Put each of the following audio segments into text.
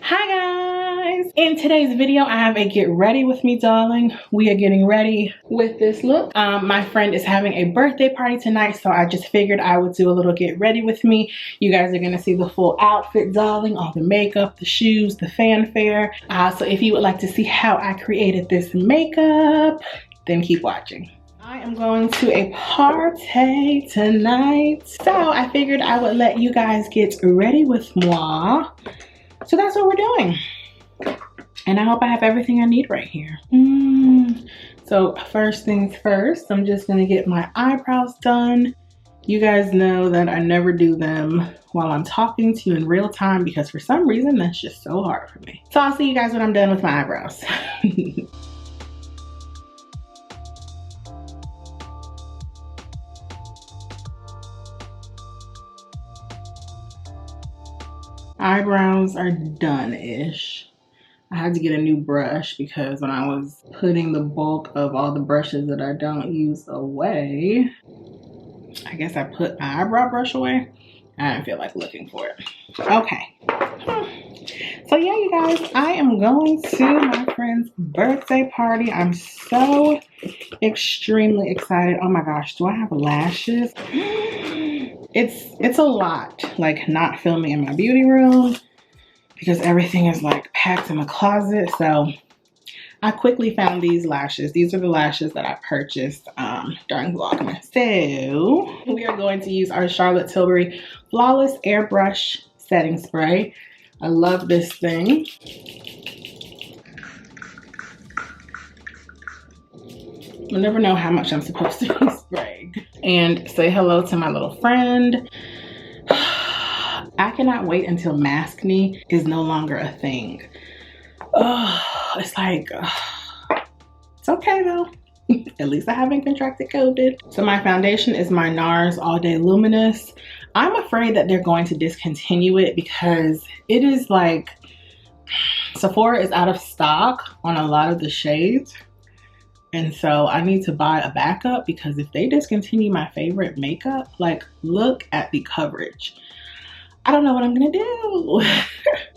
Hi guys! In today's video, I have a get ready with me, darling. We are getting ready with this look. My friend is having a birthday party tonight, so I just figured I would do a little get ready with me. You guys are gonna see the full outfit, darling, all the makeup, the shoes, the fanfare. So if you would like to see how I created this makeup, then keep watching. I am going to a party tonight, so I figured I would let you guys get ready with moi. So that's what we're doing. And I hope I have everything I need right here. So first things first, I'm just gonna get my eyebrows done. You guys know that I never do them while I'm talking to you in real time because for some reason that's just so hard for me. So I'll see you guys when I'm done with my eyebrows. Eyebrows are done-ish. I had to get a new brush because when I was putting the bulk of all the brushes that I don't use away, I guess I put my eyebrow brush away. I didn't feel like looking for it. Okay. So yeah, you guys, I am going to my friend's birthday party. I'm so extremely excited. Oh my gosh, do I have lashes? It's a lot, like not filming in my beauty room because everything is like packed in the closet. So I quickly found these lashes. These are the lashes that I purchased during Vlogmas. So we are going to use our Charlotte Tilbury Flawless Airbrush Setting Spray. I love this thing. I never know how much I'm supposed to be spraying. And say hello to my little friend. I cannot wait until maskne is no longer a thing. It's like, it's okay though. At least I haven't contracted COVID. So my foundation is my NARS All Day Luminous. I'm afraid that they're going to discontinue it because it is like, Sephora is out of stock on a lot of the shades. And so I need to buy a backup because if they discontinue my favorite makeup, like look at the coverage. I don't know what I'm gonna do.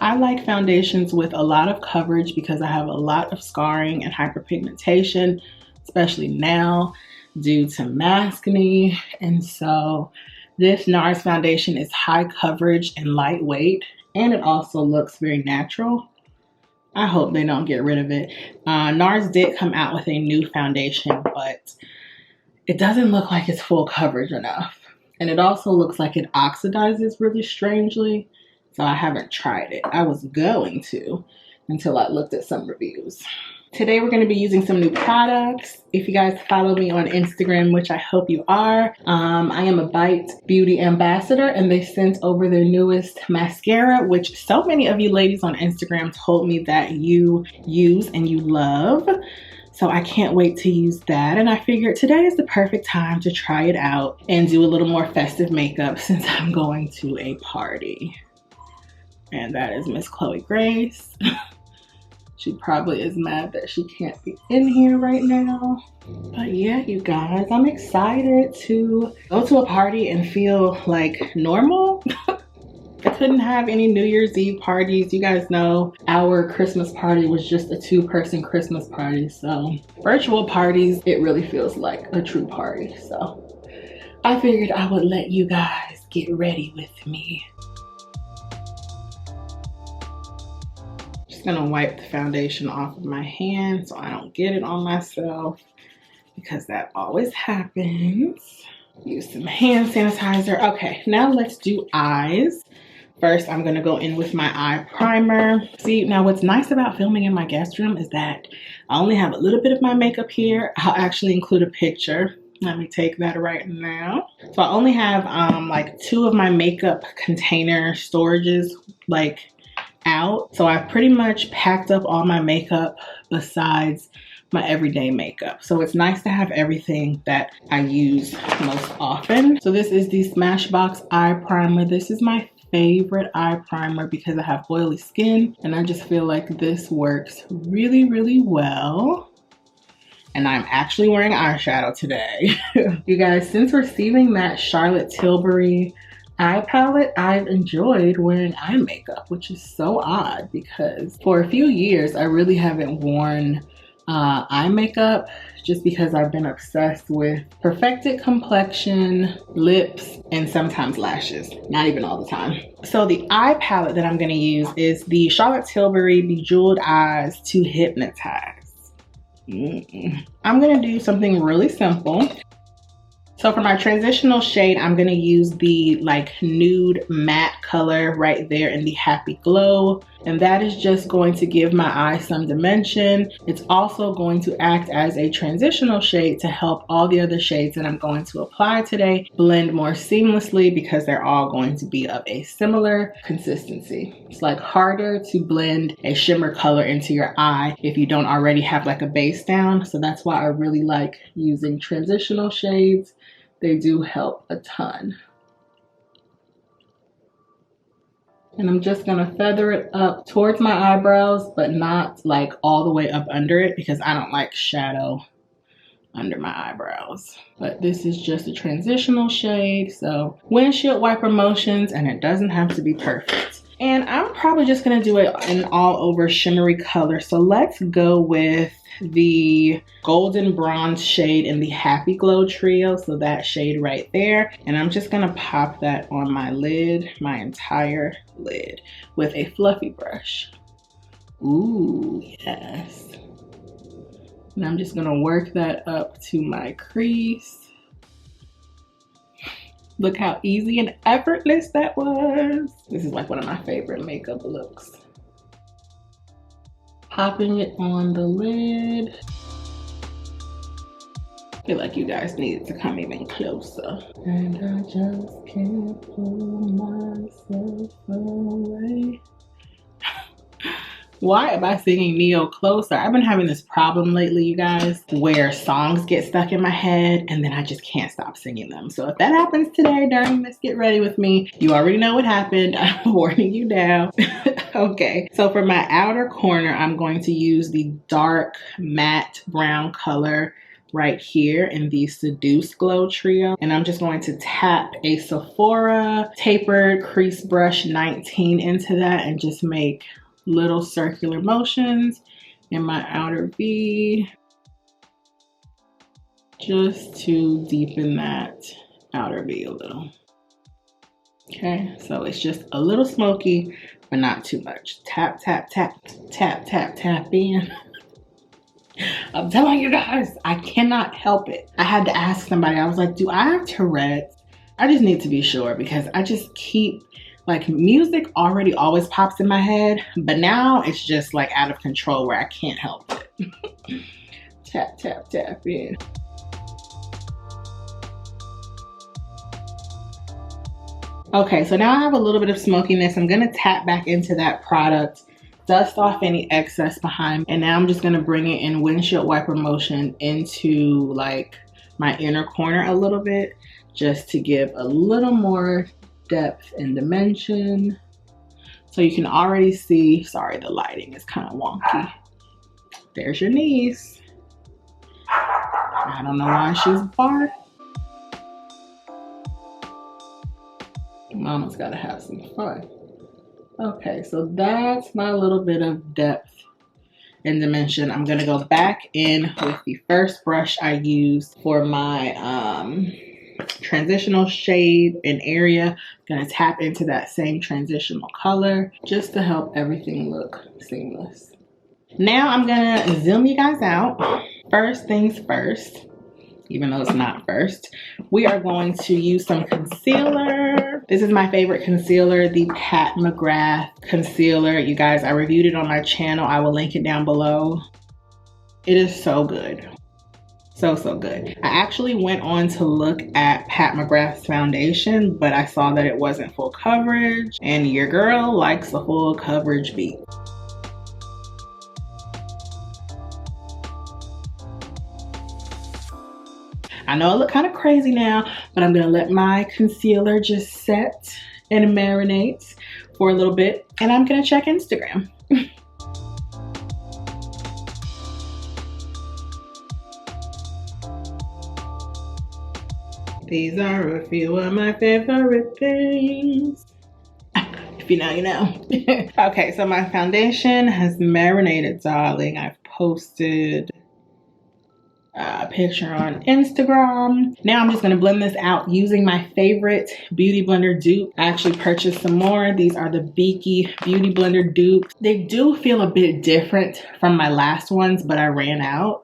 I like foundations with a lot of coverage because I have a lot of scarring and hyperpigmentation, especially now due to maskne. And so this NARS foundation is high coverage and lightweight, and it also looks very natural. I hope they don't get rid of it. NARS did come out with a new foundation, but it doesn't look like it's full coverage enough. And it also looks like it oxidizes really strangely. So I haven't tried it. I was going to until I looked at some reviews. Today we're going to be using some new products. If you guys follow me on Instagram, which I hope you are, I am a Bite Beauty ambassador and they sent over their newest mascara, which so many of you ladies on Instagram told me that you use and you love. So I can't wait to use that. And I figured today is the perfect time to try it out and do a little more festive makeup since I'm going to a party. And that is Miss Chloe Grace. She probably is mad that she can't be in here right now. But yeah, you guys, I'm excited to go to a party and feel like normal. I couldn't have any New Year's Eve parties. You guys know our Christmas party was just a 2-person Christmas party. So virtual parties, it really feels like a true party. So I figured I would let you guys get ready with me. Gonna wipe the foundation off of my hand so I don't get it on myself because that always happens. Use some hand sanitizer. Okay, now let's do eyes. First, I'm gonna go in with my eye primer. See, now what's nice about filming in my guest room is that I only have a little bit of my makeup here. I'll actually include a picture. Let me take that right now. So I only have like 2 of my makeup container storages like out. So I've pretty much packed up all my makeup besides my everyday makeup. So it's nice to have everything that I use most often. So this is the Smashbox eye primer. This is my favorite eye primer because I have oily skin and I just feel like this works really, really well. And I'm actually wearing eyeshadow today. You guys, since receiving that Charlotte Tilbury eye palette, I've enjoyed wearing eye makeup, which is so odd because for a few years I really haven't worn eye makeup, just because I've been obsessed with perfected complexion, lips, and sometimes lashes. Not even all the time. So the eye palette that I'm gonna use is the Charlotte Tilbury Bejeweled Eyes to Hypnotize. I'm gonna do something really simple. So for my transitional shade, I'm gonna use the like nude matte color right there in the Happy Glow. And that is just going to give my eye some dimension. It's also going to act as a transitional shade to help all the other shades that I'm going to apply today blend more seamlessly, because they're all going to be of a similar consistency. It's like harder to blend a shimmer color into your eye if you don't already have like a base down. So that's why I really like using transitional shades. They do help a ton. And I'm just gonna feather it up towards my eyebrows, but not like all the way up under it, because I don't like shadow under my eyebrows. But this is just a transitional shade, so windshield wiper motions, and it doesn't have to be perfect. And I'm probably just gonna do it an all over shimmery color. So let's go with the golden bronze shade in the Happy Glow trio. So that shade right there. And I'm just gonna pop that on my lid, my entire lid, with a fluffy brush. Ooh, yes. And I'm just gonna work that up to my crease. Look how easy and effortless that was. This is like one of my favorite makeup looks. Popping it on the lid. I feel like you guys needed to come even closer. And I just can't pull myself away. Why am I singing Neo Closer? I've been having this problem lately, you guys, where songs get stuck in my head and then I just can't stop singing them. So if that happens today during this Get Ready With Me, you already know what happened. I'm warning you now. Okay, so for my outer corner, I'm going to use the dark matte brown color right here in the Seduce Glow trio. And I'm just going to tap a Sephora Tapered Crease Brush 19 into that and just make little circular motions in my outer V, just to deepen that outer V a little. Okay, so it's just a little smoky, but not too much. Tap, tap, tap, tap, tap, tap in. I'm telling you guys, I cannot help it. I had to ask somebody, I was like, do I have Tourette's? I just need to be sure, because I just keep, like, music already always pops in my head, but now it's just like out of control where I can't help it. Tap, tap, tap in. Okay, so now I have a little bit of smokiness. I'm gonna tap back into that product, dust off any excess behind, and now I'm just gonna bring it in windshield wiper motion into like my inner corner a little bit, just to give a little more depth and dimension. So you can already see, sorry, the lighting is kind of wonky. There's your niece. I don't know why she's apart. Mama's gotta have some fun. Okay, so that's my little bit of depth and dimension. I'm gonna go back in with the first brush I used for my transitional shade and area. I'm gonna tap into that same transitional color just to help everything look seamless. Now I'm gonna zoom you guys out. First things first, even though it's not first, we are going to use some concealer. This is my favorite concealer, the Pat McGrath concealer. You guys, I reviewed it on my channel. I will link it down below. It is so good. So good. I actually went on to look at Pat McGrath's foundation, but I saw that it wasn't full coverage, and your girl likes a full coverage beat. I know I look kind of crazy now, but I'm gonna let my concealer just set and marinate for a little bit, and I'm gonna check Instagram. These are a few of my favorite things. If you know, you know. Okay, so my foundation has marinated, darling. I've posted a picture on Instagram. Now I'm just gonna blend this out using my favorite beauty blender dupe. I actually purchased some more. These are the Beaky beauty blender dupes. They do feel a bit different from my last ones, but I ran out.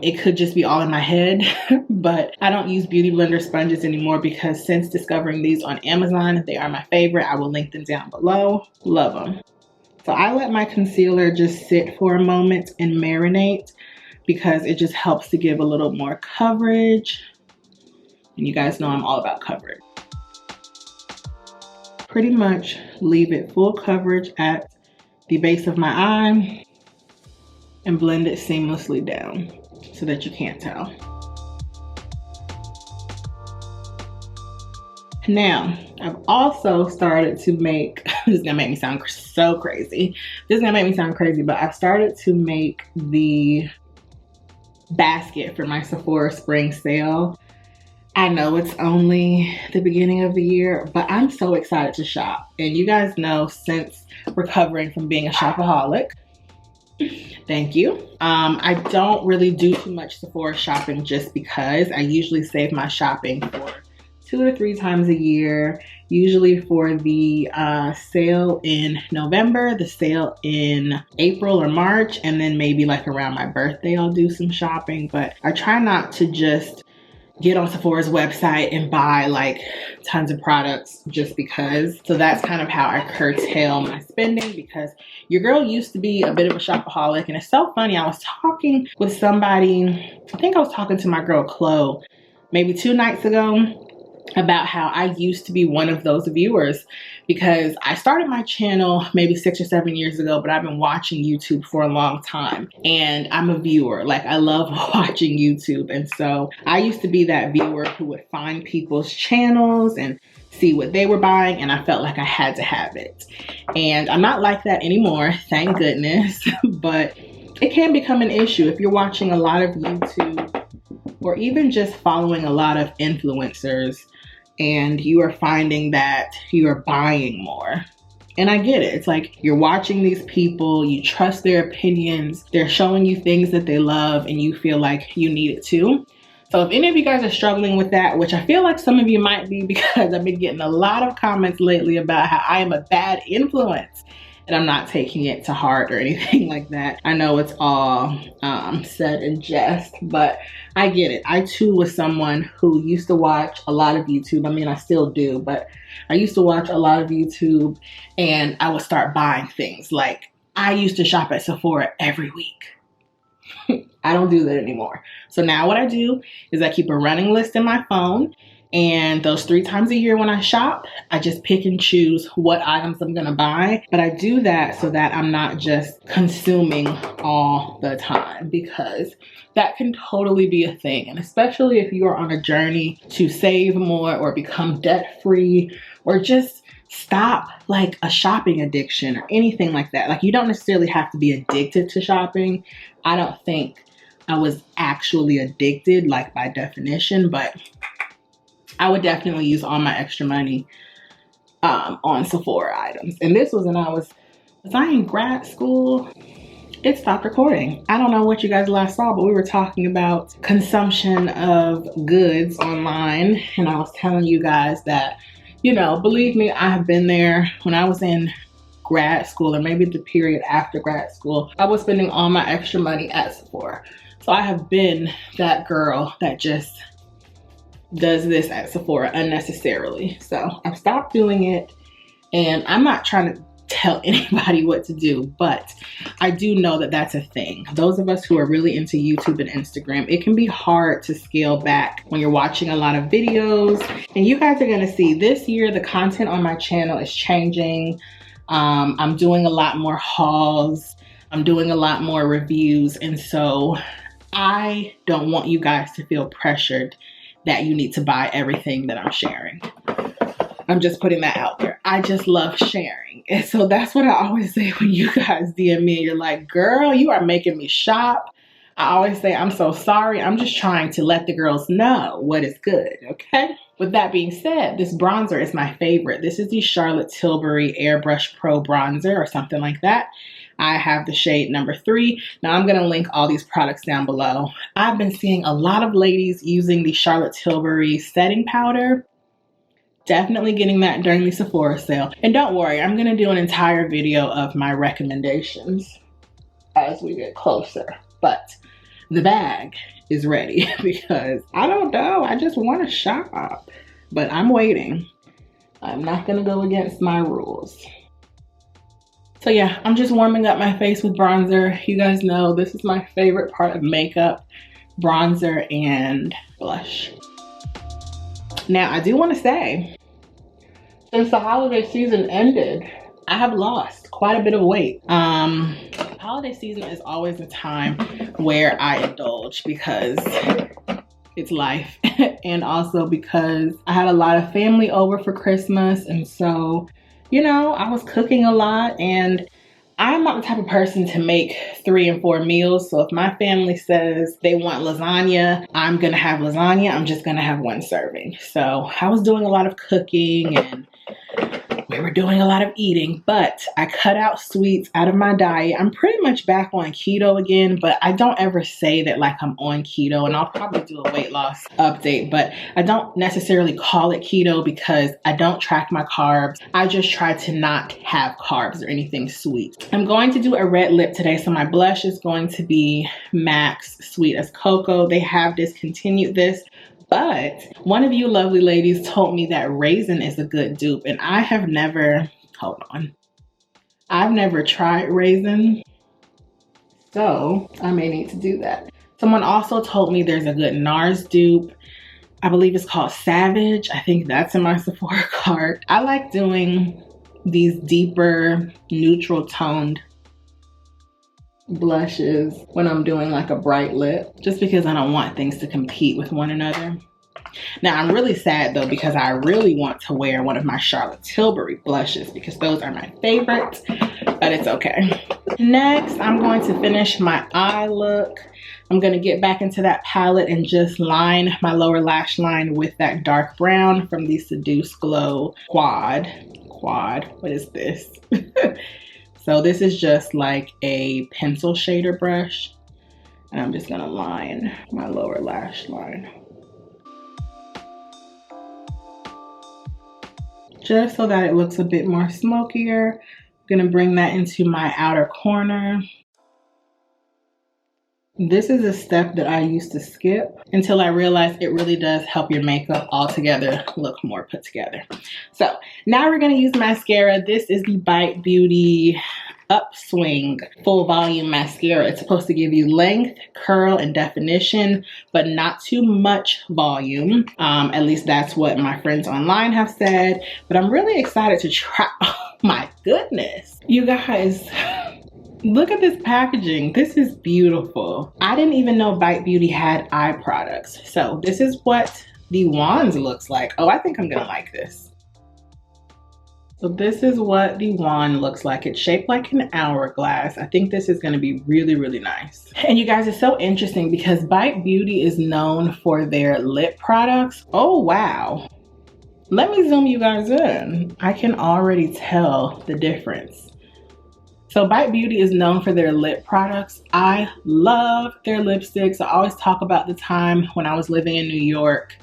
It could just be all in my head, but I don't use beauty blender sponges anymore because since discovering these on Amazon, they are my favorite. I will link them down below. Love them. So I let my concealer just sit for a moment and marinate because it just helps to give a little more coverage. And you guys know I'm all about coverage. Pretty much leave it full coverage at the base of my eye and blend it seamlessly down so that you can't tell. Now, I've also started to make, this is gonna make me sound so crazy. This is gonna make me sound crazy, but I've started to make the basket for my Sephora spring sale. I know it's only the beginning of the year, but I'm so excited to shop. And you guys know, since recovering from being a shopaholic, thank you. I don't really do too much Sephora shopping just because I usually save my shopping for 2 to 3 times a year, usually for the sale in November, the sale in April or March, and then maybe like around my birthday I'll do some shopping. But I try not to just get on Sephora's website and buy like tons of products just because. So that's kind of how I curtail my spending, because your girl used to be a bit of a shopaholic. And it's so funny, I was talking with somebody, I think I was talking to my girl Chloe maybe 2 nights ago, about how I used to be one of those viewers, because I started my channel maybe 6 or 7 years ago, but I've been watching YouTube for a long time and I'm a viewer. Like, I love watching YouTube. And so I used to be that viewer who would find people's channels and see what they were buying, and I felt like I had to have it. And I'm not like that anymore, thank goodness. But it can become an issue if you're watching a lot of YouTube or even just following a lot of influencers and you are finding that you are buying more. And I get it. It's like you're watching these people, you trust their opinions, they're showing you things that they love, and you feel like you need it too. So if any of you guys are struggling with that, which I feel like some of you might be, because I've been getting a lot of comments lately about how I am a bad influence, and I'm not taking it to heart or anything like that. I know it's all said in jest, but I get it. I too was someone who used to watch a lot of YouTube. I mean, I still do, but I used to watch a lot of YouTube and I would start buying things. Like, I used to shop at Sephora every week. I don't do that anymore. So now what I do is I keep a running list in my phone, and those 3 times a year when I shop, I just pick and choose what items I'm gonna buy. But I do that so that I'm not just consuming all the time, because that can totally be a thing. And especially if you are on a journey to save more or become debt-free or just stop like a shopping addiction or anything like that. Like, you don't necessarily have to be addicted to shopping. I don't think I was actually addicted, like by definition, but I would definitely use all my extra money on Sephora items. And this was when was I in grad school? It stopped recording. I don't know what you guys last saw, but we were talking about consumption of goods online. And I was telling you guys that, you know, believe me, I have been there. When I was in grad school, or maybe the period after grad school, I was spending all my extra money at Sephora. So I have been that girl that just does this at Sephora unnecessarily. So I've stopped doing it, and I'm not trying to tell anybody what to do, but I do know that that's a thing. Those of us who are really into YouTube and Instagram, it can be hard to scale back when you're watching a lot of videos. And you guys are gonna see this year, the content on my channel is changing. I'm doing a lot more hauls. I'm doing a lot more reviews. And so I don't want you guys to feel pressured that you need to buy everything that I'm sharing. I'm just putting that out there. I just love sharing. And so that's what I always say when you guys DM me and you're like, girl, you are making me shop. I always say, I'm so sorry. I'm just trying to let the girls know what is good, okay? With that being said, this bronzer is my favorite. This is the Charlotte Tilbury Airbrush Pro Bronzer or something like that. I have the shade number 3. Now I'm gonna link all these products down below. I've been seeing a lot of ladies using the Charlotte Tilbury setting powder. Definitely getting that during the Sephora sale. And don't worry, I'm gonna do an entire video of my recommendations as we get closer. But the bag is ready because I don't know, I just wanna shop. But I'm waiting. I'm not gonna go against my rules. So yeah, I'm just warming up my face with bronzer. You guys know this is my favorite part of makeup, bronzer and blush. Now I do want to say, since the holiday season ended, I have lost quite a bit of weight. Holiday season is always a time where I indulge because it's life and also because I had a lot of family over for Christmas, and so you know, I was cooking a lot, and I'm not the type of person to make 3 and 4 meals. So if my family says they want lasagna, I'm gonna have lasagna. I'm just gonna have 1 serving. So I was doing a lot of cooking and we were doing a lot of eating, but I cut out sweets out of my diet. I'm pretty much back on keto again, but I don't ever say that like I'm on keto, and I'll probably do a weight loss update, but I don't necessarily call it keto because I don't track my carbs. I just try to not have carbs or anything sweet. I'm going to do a red lip today, so my blush is going to be MAC's Sweet as Cocoa. They have discontinued this. But one of you lovely ladies told me that raisin is a good dupe, and I have never, I've never tried raisin, so I may need to do that. Someone also told me there's a good NARS dupe. I believe it's called Savage. I think that's in my Sephora cart. I like doing these deeper, neutral toned blushes when I'm doing like a bright lip, just because I don't want things to compete with one another. Now I'm really sad though because I really want to wear one of my Charlotte Tilbury blushes because those are my favorites, but it's okay. Next, I'm going to finish my eye look. I'm going to get back into that palette and just line my lower lash line with that dark brown from the Seduce Glow Quad. What is this? So this is just like a pencil shader brush, and I'm just gonna line my lower lash line. Just so that it looks a bit more smokier. I'm gonna bring that into my outer corner. This is a step that I used to skip until I realized it really does help your makeup altogether look more put together. So now we're gonna use mascara. This is the Bite Beauty Upswing Full Volume Mascara. It's supposed to give you length, curl, and definition, but not too much volume. At least that's what my friends online have said, but I'm really excited to try. Oh my goodness. You guys, look at this packaging. This is beautiful. I didn't even know Bite Beauty had eye products. So this is what the wand looks like. Oh, I think I'm gonna like this. So this is what the wand looks like. It's shaped like an hourglass. I think this is gonna be really, really nice. And you guys, it's so interesting because Bite Beauty is known for their lip products. Oh, wow. Let me zoom you guys in. I can already tell the difference. So Bite Beauty is known for their lip products. I love their lipsticks. I always talk about the time when I was living in New York.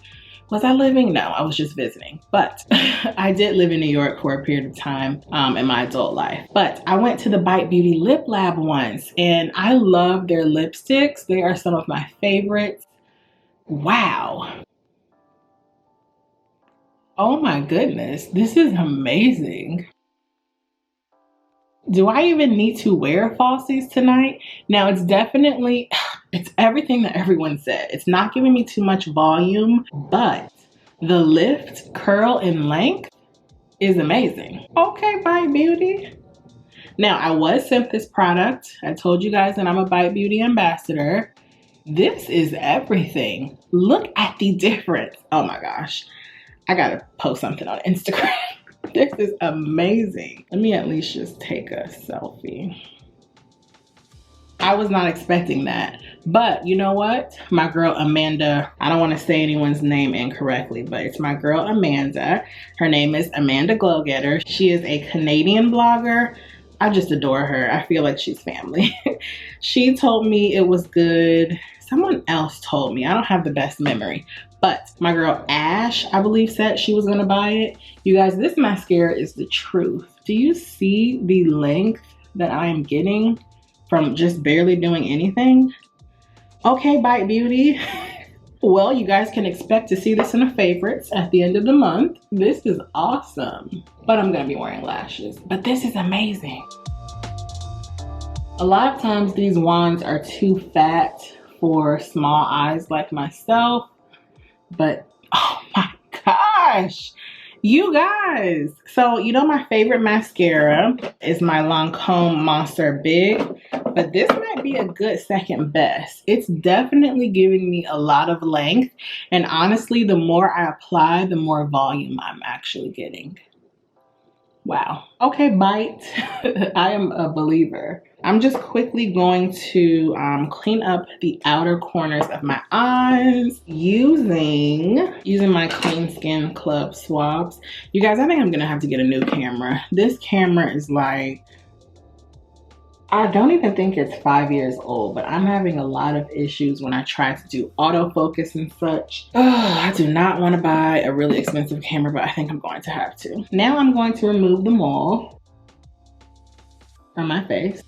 Was I living? No, I was just visiting. But I did live in New York for a period of time in my adult life. But I went to the Bite Beauty Lip Lab once, and I love their lipsticks. They are some of my favorites. Wow. Oh my goodness, this is amazing. Do I even need to wear falsies tonight? Now it's definitely, it's everything that everyone said. It's not giving me too much volume, but the lift, curl, and length is amazing. Okay, Bite Beauty. Now I was sent this product. I told you guys that I'm a Bite Beauty ambassador. This is everything. Look at the difference. Oh my gosh. I gotta post something on Instagram. This is amazing. Let me at least just take a selfie. I was not expecting that. But you know what? My girl Amanda, I don't want to say anyone's name incorrectly, but it's my girl Amanda. Her name is Amanda Glowgetter. She is a Canadian blogger. I just adore her. I feel like she's family. She told me it was good. Someone else told me. I don't have the best memory. But my girl Ash, I believe, said she was going to buy it. You guys, this mascara is the truth. Do you see the length that I am getting from just barely doing anything? Okay, Bite Beauty. Well, you guys can expect to see this in the favorites at the end of the month. This is awesome. But I'm gonna be wearing lashes. But this is amazing. A lot of times these wands are too fat for small eyes like myself. But oh my gosh. You guys, so you know my favorite mascara is my Lancome Monster Big, but this might be a good second best. It's definitely giving me a lot of length, and honestly, the more I apply, the more volume I'm actually getting. Wow. Okay, Bite. I am a believer. I'm just quickly going to clean up the outer corners of my eyes using my Clean Skin Club swabs. You guys, I think I'm gonna have to get a new camera. This camera is like, I don't even think it's 5 years old, but I'm having a lot of issues when I try to do autofocus and such. Oh, I do not want to buy a really expensive camera, but I think I'm going to have to. Now I'm going to remove the mole from my face.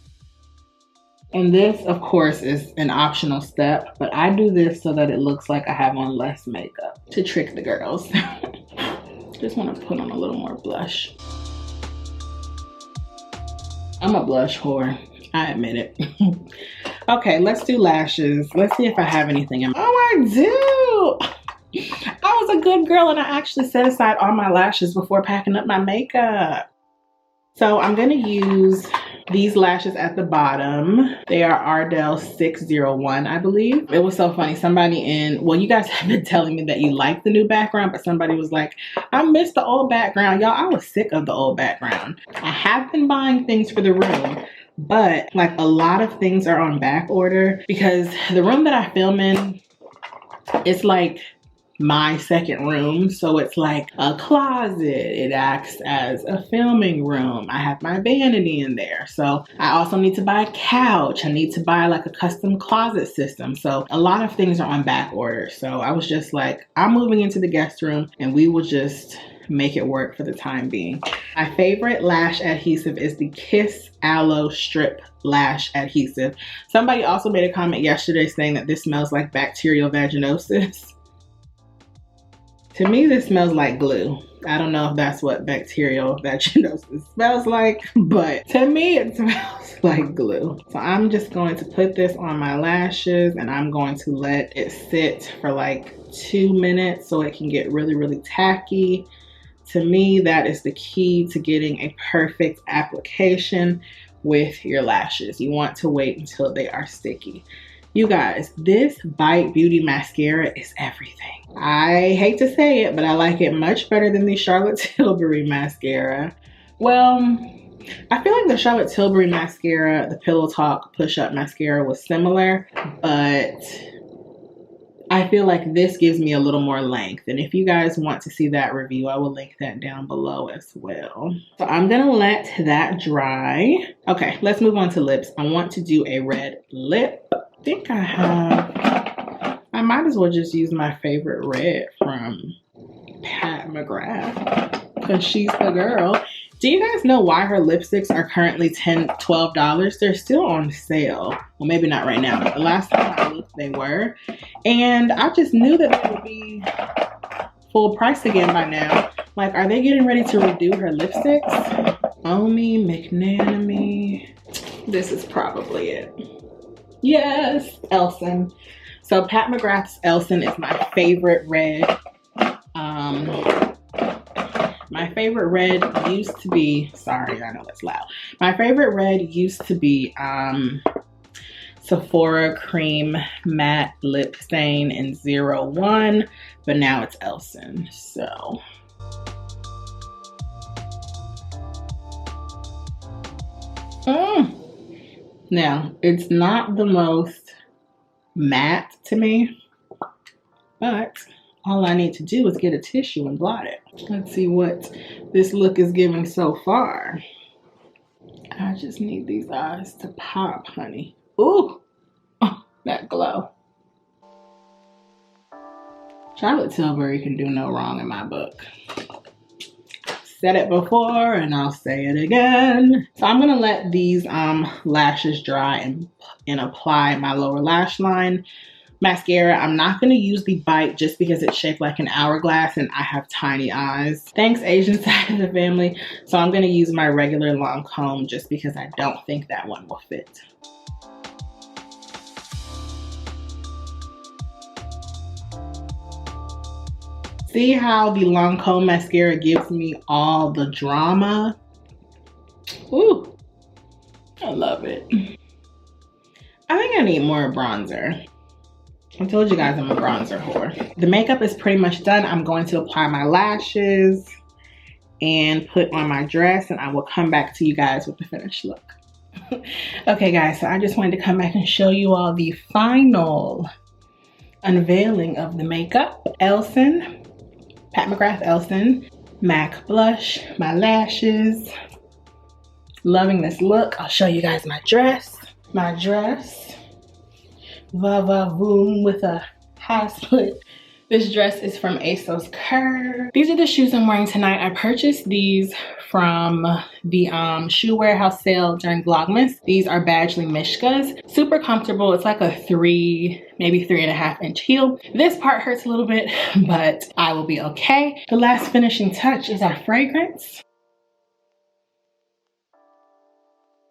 And this, of course, is an optional step, but I do this so that it looks like I have on less makeup to trick the girls. Just want to put on a little more blush. I'm a blush whore. I admit it. Okay, let's do lashes. Let's see if I have anything in my... Oh, I do! I was a good girl and I actually set aside all my lashes before packing up my makeup. So I'm going to use these lashes at the bottom. They are Ardel 601, I believe. It was so funny. Somebody well, you guys have been telling me that you like the new background, but somebody was like, I miss the old background. Y'all, I was sick of the old background. I have been buying things for the room, but like a lot of things are on back order because the room that I film in, it's like my second room, so it's like a closet. It acts as a filming room. I have my vanity in there, so I also need to buy a couch. I need to buy like a custom closet system, so a lot of things are on back order. So I was just like, I'm moving into the guest room and we will just make it work for the time being. My favorite lash adhesive is the Kiss Aloe Strip Lash Adhesive. Somebody also made a comment yesterday saying that this smells like bacterial vaginosis. To me, this smells like glue. I don't know if that's what bacterial vaginosis smells like, but to me, it smells like glue. So I'm just going to put this on my lashes and I'm going to let it sit for like 2 minutes so it can get really, really tacky. To me, that is the key to getting a perfect application with your lashes. You want to wait until they are sticky. You guys, this Bite Beauty mascara is everything. I hate to say it, but I like it much better than the Charlotte Tilbury mascara. Well, I feel like the Charlotte Tilbury mascara, the Pillow Talk Push-Up mascara was similar, but I feel like this gives me a little more length. And if you guys want to see that review, I will link that down below as well. So I'm gonna let that dry. Okay, let's move on to lips. I want to do a red lip. I think I might as well just use my favorite red from Pat McGrath because she's the girl. Do you guys know why her lipsticks are currently $10, $12? They're still on sale. Well, maybe not right now, but the last time I looked, they were. And I just knew that they would be full price again by now. Like, are they getting ready to redo her lipsticks? Omi McNamee. This is probably it. Yes, Elson. So Pat McGrath's Elson is my favorite red. My favorite red used to be, sorry, I know that's loud. My favorite red used to be Sephora Cream Matte Lip Stain in 01, but now it's Elson, so. Now, it's not the most matte to me, but all I need to do is get a tissue and blot it. Let's see what this look is giving so far. I just need these eyes to pop, honey. Ooh, oh, that glow. Charlotte Tilbury can do no wrong in my book. Said it before and I'll say it again. So I'm gonna let these lashes dry and apply my lower lash line mascara. I'm not gonna use the Bite just because it's shaped like an hourglass and I have tiny eyes. Thanks, Asian side of the family. So I'm gonna use my regular long comb just because I don't think that one will fit. See how the long comb mascara gives me all the drama? Ooh, I love it. I think I need more bronzer. I told you guys I'm a bronzer whore. The makeup is pretty much done. I'm going to apply my lashes and put on my dress, and I will come back to you guys with the finished look. Okay guys, so I just wanted to come back and show you all the final unveiling of the makeup. Elson, Pat McGrath Elson, MAC blush, my lashes. Loving this look. I'll show you guys my dress. My dress. Va va voom with a high split. This dress is from ASOS Curve. These are the shoes I'm wearing tonight. I purchased these from the shoe warehouse sale during Vlogmas. These are Badgley Mishkas. Super comfortable. It's like a 3, maybe 3.5 inch heel. This part hurts a little bit, but I will be okay. The last finishing touch is our fragrance.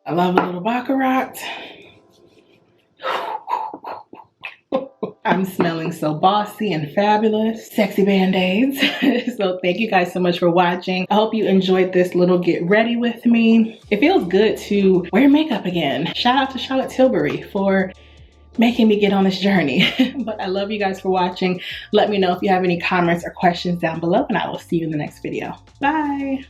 I love a little Baccarat. I'm smelling so bossy and fabulous. Sexy Band-Aids. So thank you guys so much for watching. I hope you enjoyed this little get ready with me. It feels good to wear makeup again. Shout out to Charlotte Tilbury for making me get on this journey. But I love you guys for watching. Let me know if you have any comments or questions down below, and I will see you in the next video. Bye.